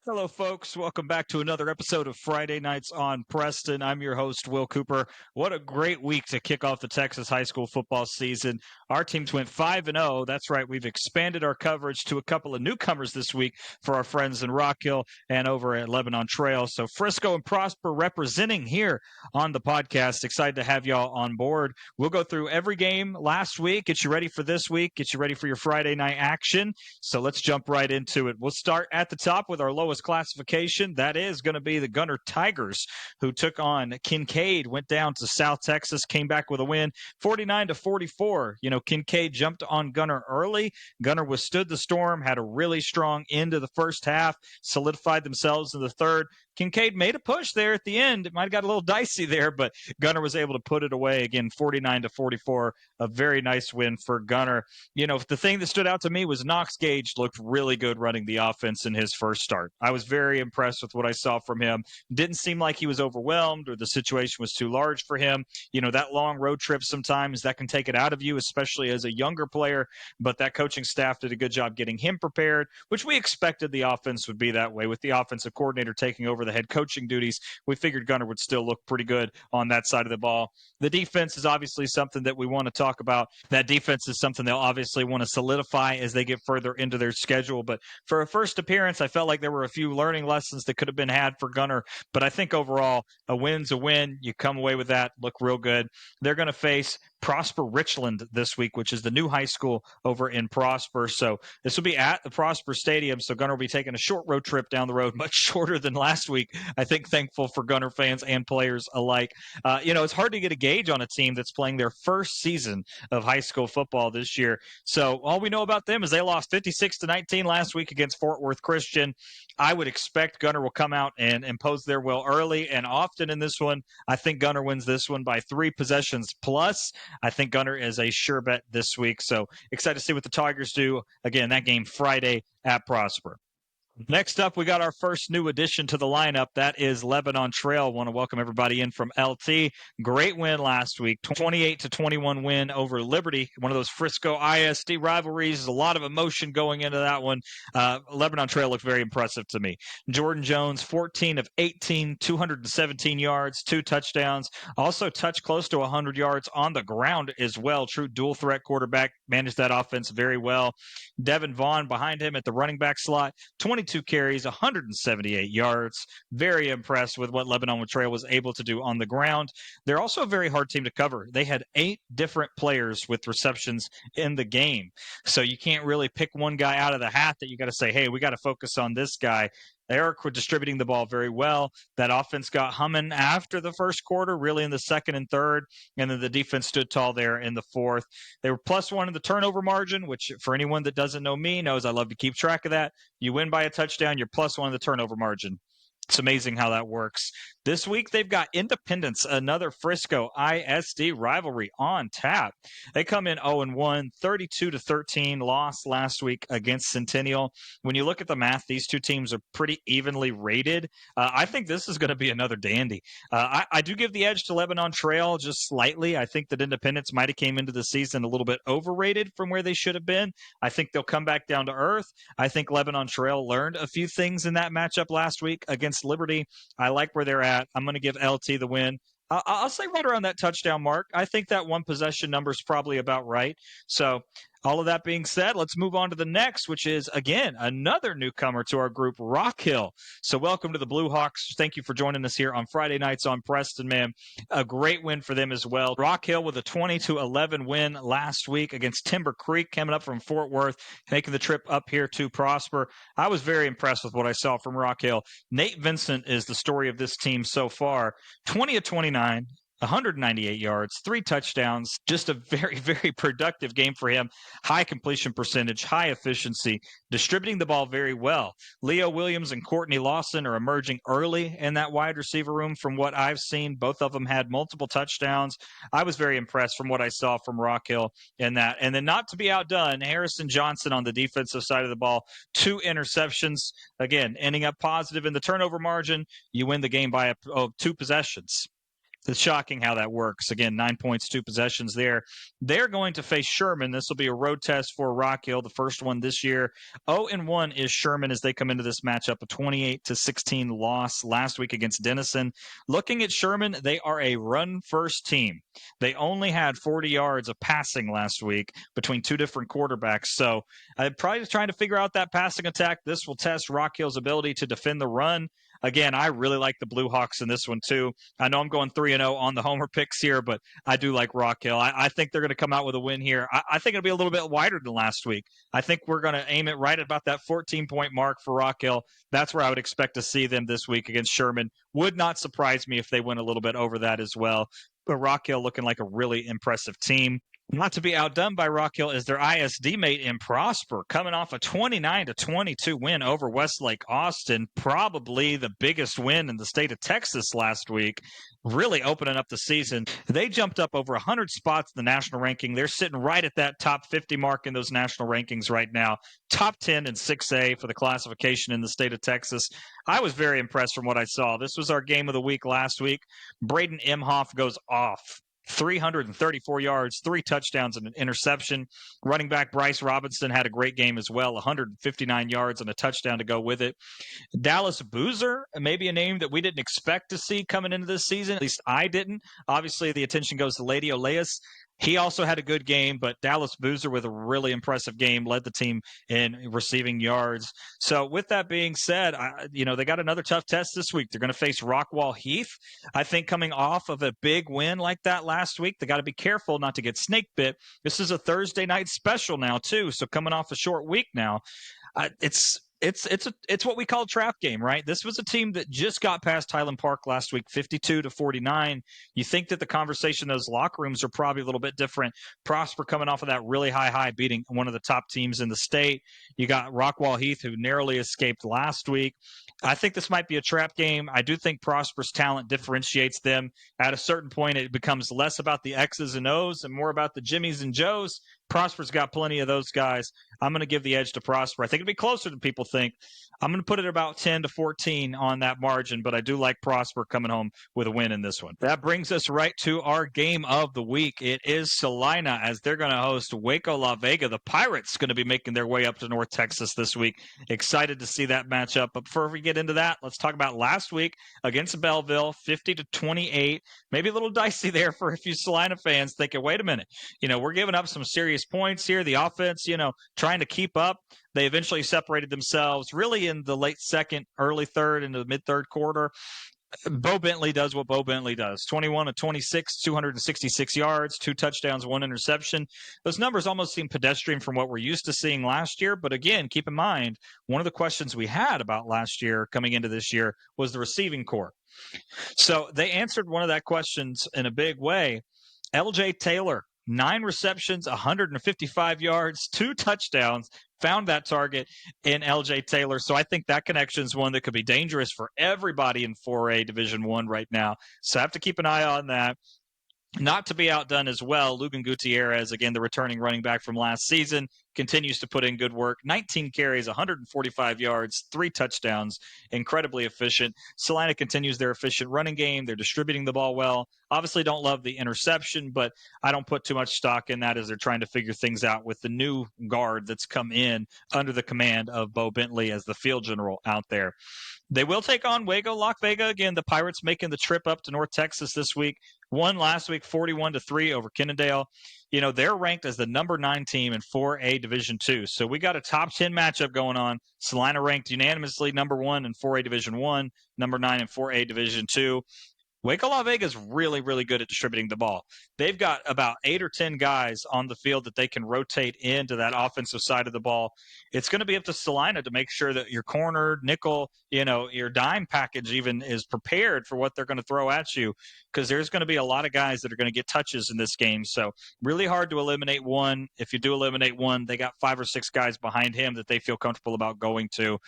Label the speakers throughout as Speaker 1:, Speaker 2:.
Speaker 1: Hello, folks. Welcome back to another episode of Friday Nights on Preston. I'm your host, Will Cooper. What a great week to kick off the Texas high school football season. Our teams went 5-0. That's right. We've expanded our coverage to a couple of newcomers this week for our friends in Rock Hill and over at Lebanon Trail. So Frisco and Prosper representing here on the podcast. Excited to have y'all on board. We'll go through every game last week, get you ready for this week, get you ready for your Friday night action. So let's jump right into it. We'll start at the top with our lowest classification. That is going to be the Gunter Tigers, who took on Kincaid, went down to South Texas, came back with a win, 49-44. Kincaid jumped on Gunter early. Gunter withstood the storm, had a really strong end of the first half, solidified themselves in the third. Kincaid made a push there at the end. It might have got a little dicey there, but Gunter was able to put it away again, 49-44. A very nice win for Gunter. The thing that stood out to me was Knox Gage looked really good running the offense in his first start. I was very impressed with what I saw from him. Didn't seem like he was overwhelmed or the situation was too large for him. That long road trip sometimes that can take it out of you, especially as a younger player, but that coaching staff did a good job getting him prepared, which we expected the offense would be that way. With the offensive coordinator taking over the head coaching duties, we figured Gunter would still look pretty good on that side of the ball. The defense is obviously something that we want to talk about. That defense is something they'll obviously want to solidify as they get further into their schedule. But for a first appearance, I felt like there were a few learning lessons that could have been had for Gunter. But I think overall, a win's a win. You come away with that, look real good. They're going to face Prosper Richland this week, which is the new high school over in Prosper. So this will be at the Prosper Stadium. So Gunter will be taking a short road trip down the road, much shorter than last week. I think thankful for Gunter fans and players alike. It's hard to get a gauge on a team that's playing their first season of high school football this year. So all we know about them is they lost 56-19 last week against Fort Worth Christian. I would expect Gunter will come out and impose their will early and often in this one. I think Gunter wins this one by 3 possessions plus. I think Gunter is a sure bet this week. So excited to see what the Tigers do. Again, that game Friday at Prosper. Next up, we got our first new addition to the lineup. That is Lebanon Trail. Want to welcome everybody in from LT. Great win last week, 28-21 win over Liberty. One of those Frisco ISD rivalries. There's a lot of emotion going into that one. Lebanon Trail looked very impressive to me. Jordan Jones, 14 of 18, 217 yards, 2 touchdowns. Also touched close to 100 yards on the ground as well. True dual threat quarterback. Managed that offense very well. Devin Vaughn behind him at the running back slot, 22 carries, 178 yards. Very impressed with what Lebanon Trail was able to do on the ground. They're also a very hard team to cover. They had 8 different players with receptions in the game. So you can't really pick one guy out of the hat that you got to say, hey, we got to focus on this guy. They are distributing the ball very well. That offense got humming after the first quarter, really in the second and third, and then the defense stood tall there in the fourth. They were +1 in the turnover margin, which for anyone that doesn't know me knows I love to keep track of that. You win by a touchdown, you're +1 in the turnover margin. It's amazing how that works. This week, they've got Independence, another Frisco ISD rivalry on tap. They come in 0-1, 32-13 loss last week against Centennial. When you look at the math, these two teams are pretty evenly rated. I think this is going to be another dandy. I do give the edge to Lebanon Trail just slightly. I think that Independence might have came into the season a little bit overrated from where they should have been. I think they'll come back down to earth. I think Lebanon Trail learned a few things in that matchup last week against Liberty. I like where they're at. I'm going to give LT the win. I'll say right around that touchdown mark. I think that one possession number is probably about right. So all of that being said, let's move on to the next, which is, again, another newcomer to our group, Rock Hill. So welcome to the Blue Hawks. Thank you for joining us here on Friday Nights on Preston, man. A great win for them as well. Rock Hill with a 20-11 win last week against Timber Creek, coming up from Fort Worth, making the trip up here to Prosper. I was very impressed with what I saw from Rock Hill. Nate Vincent is the story of this team so far. 20 of 29. 198 yards, 3 touchdowns, just a very, very productive game for him. High completion percentage, high efficiency, distributing the ball very well. Leo Williams and Courtney Lawson are emerging early in that wide receiver room from what I've seen. Both of them had multiple touchdowns. I was very impressed from what I saw from Rock Hill in that. And then not to be outdone, Harrison Johnson on the defensive side of the ball, 2 interceptions. Again, ending up positive in the turnover margin. You win the game by 2 possessions. It's shocking how that works. Again, 9 points, 2 possessions there. They're going to face Sherman. This will be a road test for Rock Hill, the first one this year. 0-1 is Sherman as they come into this matchup, a 28-16 loss last week against Denison. Looking at Sherman, they are a run-first team. They only had 40 yards of passing last week between two different quarterbacks. So I'm probably trying to figure out that passing attack. This will test Rock Hill's ability to defend the run. Again, I really like the Blue Hawks in this one, too. I know I'm going 3-0 on the homer picks here, but I do like Rock Hill. I think they're going to come out with a win here. I think it'll be a little bit wider than last week. I think we're going to aim it right at about that 14-point mark for Rock Hill. That's where I would expect to see them this week against Sherman. Would not surprise me if they went a little bit over that as well. But Rock Hill looking like a really impressive team. Not to be outdone by Rock Hill is their ISD mate in Prosper, coming off a 29-22 win over Westlake Austin, probably the biggest win in the state of Texas last week, really opening up the season. They jumped up over 100 spots in the national ranking. They're sitting right at that top 50 mark in those national rankings right now. Top 10 in 6A for the classification in the state of Texas. I was very impressed from what I saw. This was our game of the week last week. Braden Imhoff goes off. 334 yards, 3 touchdowns, and an interception. Running back Bryce Robinson had a great game as well, 159 yards and a touchdown to go with it. Dallas Boozer, maybe a name that we didn't expect to see coming into this season. At least I didn't. Obviously, the attention goes to Lady Oleus. He also had a good game, but Dallas Boozer with a really impressive game led the team in receiving yards. So with that being said, they got another tough test this week. They're going to face Rockwall Heath. I think coming off of a big win like that last week, they got to be careful not to get snake bit. This is a Thursday night special now too, so coming off a short week now, it's what we call a trap game, right? This was a team that just got past Highland Park last week, 52-49. You think that the conversation in those locker rooms are probably a little bit different. Prosper coming off of that really high, beating one of the top teams in the state. You got Rockwall Heath, who narrowly escaped last week. I think this might be a trap game. I do think Prosper's talent differentiates them. At a certain point, it becomes less about the X's and O's and more about the Jimmies and Joes. Prosper's got plenty of those guys. I'm going to give the edge to Prosper. I think it'll be closer than people think. I'm going to put it about 10-14 on that margin, but I do like Prosper coming home with a win in this one. That brings us right to our game of the week. It is Celina as they're going to host Waco La Vega. The Pirates going to be making their way up to North Texas this week. Excited to see that matchup. But before we get into that, let's talk about last week against Belleville, 50-28. Maybe a little dicey there for a few Celina fans thinking, wait a minute, we're giving up some serious points here. The offense, trying to keep up. They eventually separated themselves really in the late second, early third, into the mid-third quarter. Bo Bentley does what Bo Bentley does. 21-26, 266 yards, 2 touchdowns, 1 interception. Those numbers almost seem pedestrian from what we're used to seeing last year. But again, keep in mind, one of the questions we had about last year coming into this year was the receiving corps. So they answered one of that questions in a big way. LJ Taylor, 9 receptions, 155 yards, 2 touchdowns, found that target in LJ Taylor. So I think that connection is one that could be dangerous for everybody in 4A Division I right now. So I have to keep an eye on that. Not to be outdone as well, Lugan Gutierrez, again, the returning running back from last season, continues to put in good work. 19 carries, 145 yards, 3 touchdowns, incredibly efficient. Celina continues their efficient running game. They're distributing the ball well. Obviously don't love the interception, but I don't put too much stock in that as they're trying to figure things out with the new guard that's come in under the command of Bo Bentley as the field general out there. They will take on Waco La Vega. Again, the Pirates making the trip up to North Texas this week. Won last week 41-3 over Kennedale. They're ranked as the number 9 team in 4A Division II. So we got a top 10 matchup going on. Celina ranked unanimously number 1 in 4A Division I, number 9 in 4A Division II. Waco La Vega is really, really good at distributing the ball. They've got about 8 or 10 guys on the field that they can rotate into that offensive side of the ball. It's going to be up to Celina to make sure that your corner, nickel, your dime package even is prepared for what they're going to throw at you, because there's going to be a lot of guys that are going to get touches in this game. So really hard to eliminate one. If you do eliminate one, they got 5 or 6 guys behind him that they feel comfortable about going to.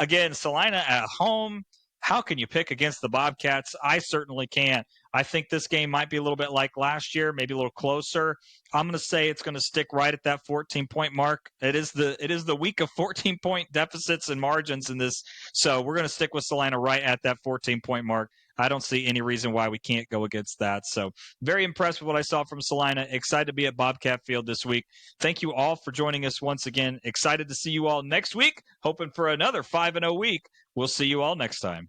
Speaker 1: Again, Celina at home. How can you pick against the Bobcats? I certainly can't. I think this game might be a little bit like last year, maybe a little closer. I'm going to say it's going to stick right at that 14-point mark. It is the week of 14-point deficits and margins in this, so we're going to stick with Celina right at that 14-point mark. I don't see any reason why we can't go against that. So very impressed with what I saw from Celina. Excited to be at Bobcat Field this week. Thank you all for joining us once again. Excited to see you all next week. Hoping for another 5-0 week. We'll see you all next time.